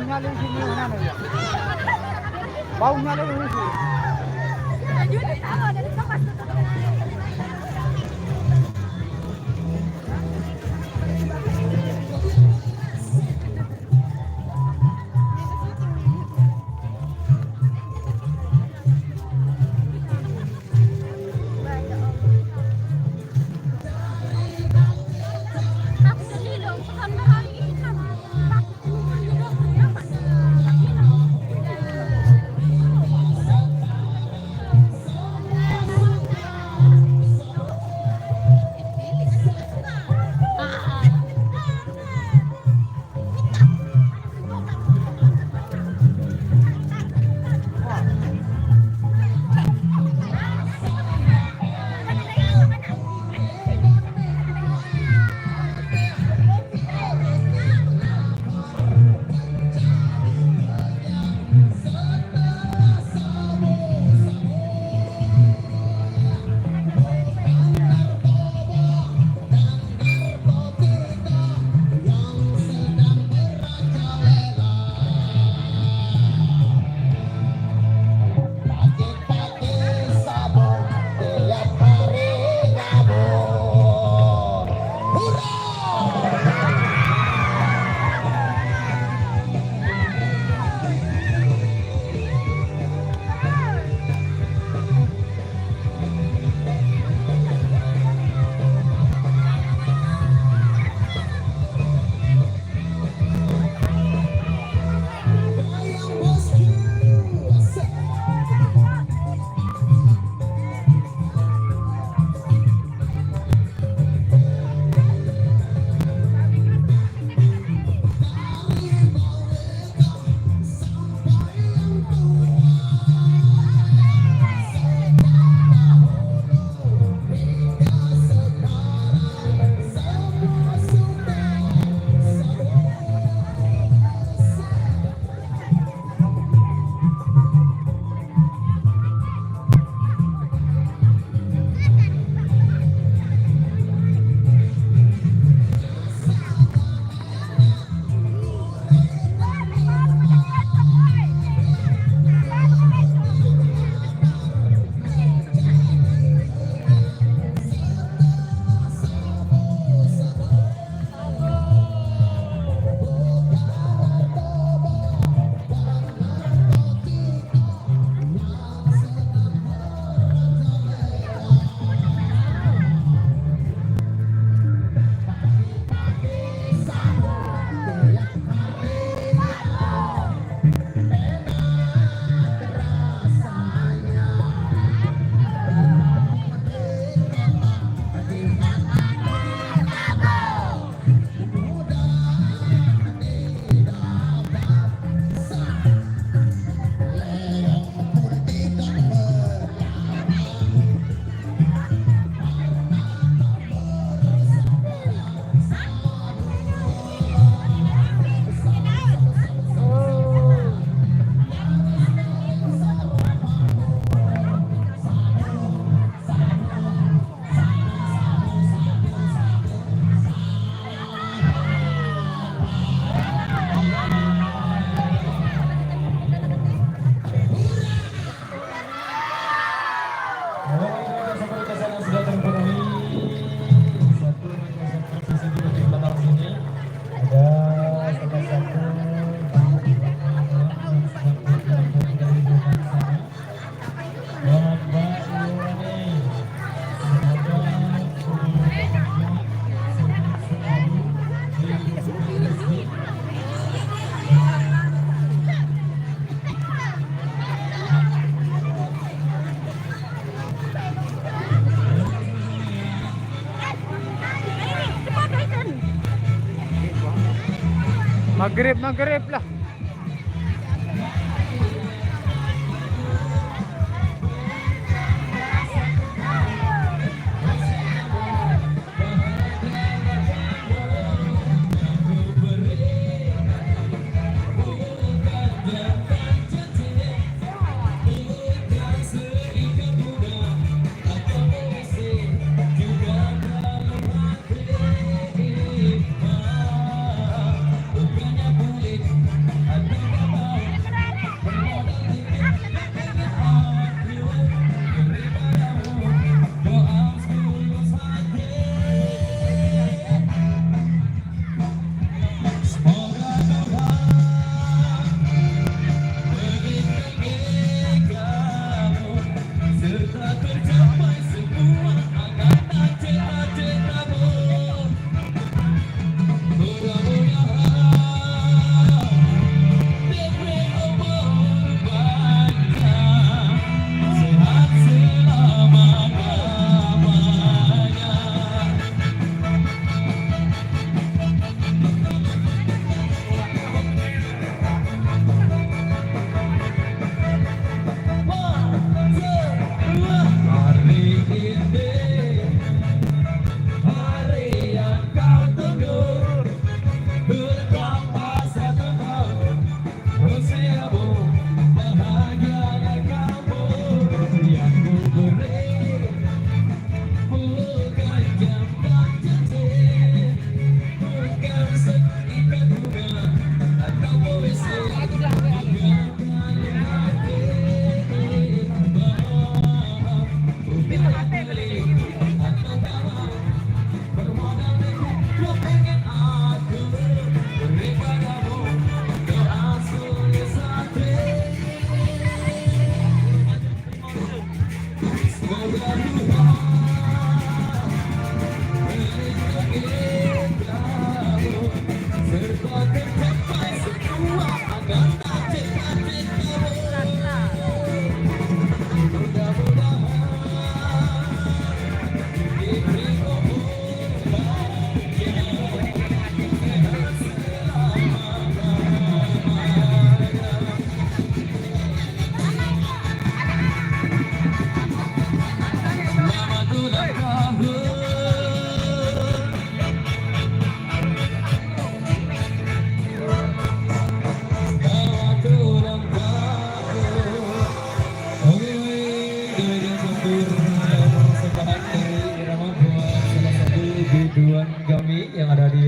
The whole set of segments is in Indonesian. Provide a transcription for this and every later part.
nyala di sini mana ya? Bau nyala di sini. Maghrib lah.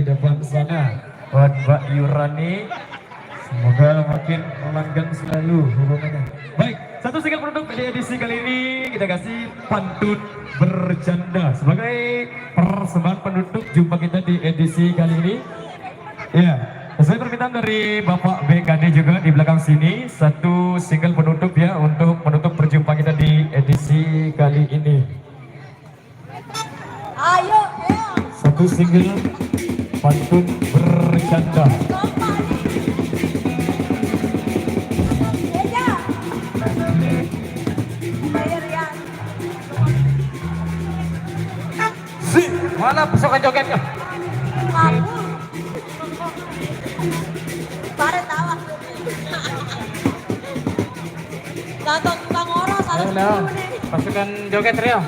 depan sana buat Mbak Yurani. Semoga makin melanggang selalu hubungannya. Baik, satu single produk di edisi kali ini kita kasih pantun bercanda sebagai persembahan penutup jumpa kita di edisi kali ini. Ya, sesuai permintaan dari Bapak BKD juga di belakang sini, satu single penutup ya untuk menutup perjumpaan kita di edisi kali ini. Ayo, Satu single pantun bercanda. Mana pesokan jogetnya? Aku. Pare tawa. Gatot tukang oros harus Pasukan joget Rio.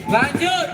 Lanjut.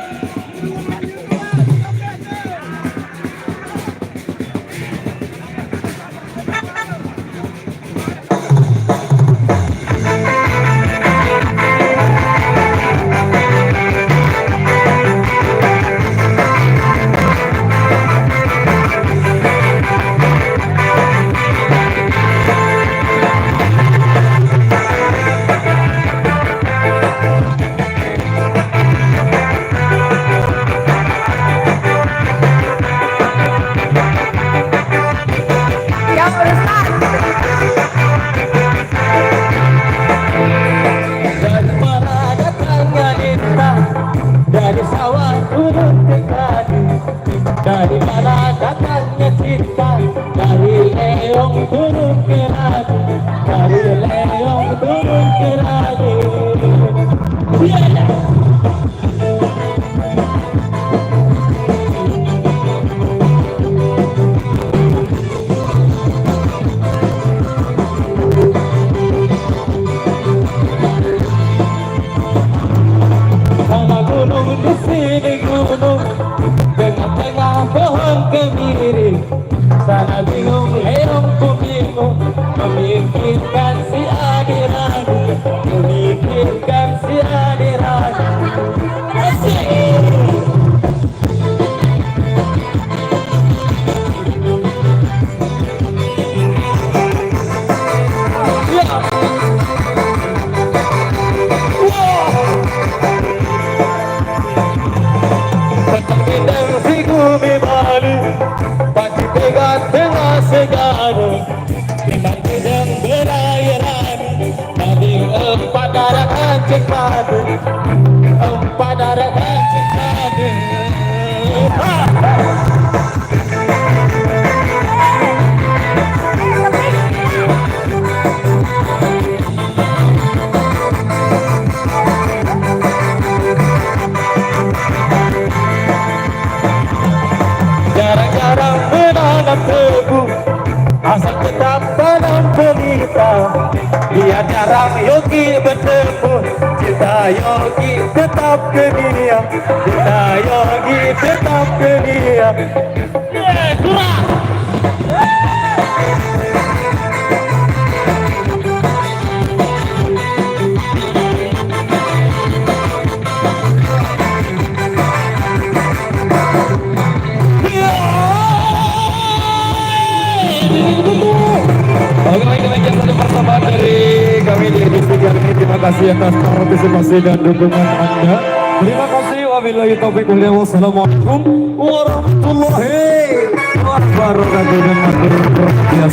Dari sawah turun ke kali, dari mana datangnya cinta, dari leong turun ke ragi, dari leong turun ke ragi. Di sini gunung, tengah-tengah pohon kemiri, sana bingung, leong pun bingung, memikirkan si adirani, memikirkan si adirani. Pagi pegang tengah segala, dengan pedang berayaran, dari empat darah kancing padu, empat darah kancing padu. Jarang-jarang menanam tebu, asal tetap tanam pelita. Dia jarang yogi bertemu, cinta yogi tetap ke dia, cinta yogi tetap ke dia. Oke, baik, demikian satu persembahan dari kami di edisi kali ini. Terima kasih atas partisipasi dan dukungan Anda. Terima kasih. Wabillahi taufiq wal hidayah. Wassalamualaikum warahmatullahi wabarakatuh. Dan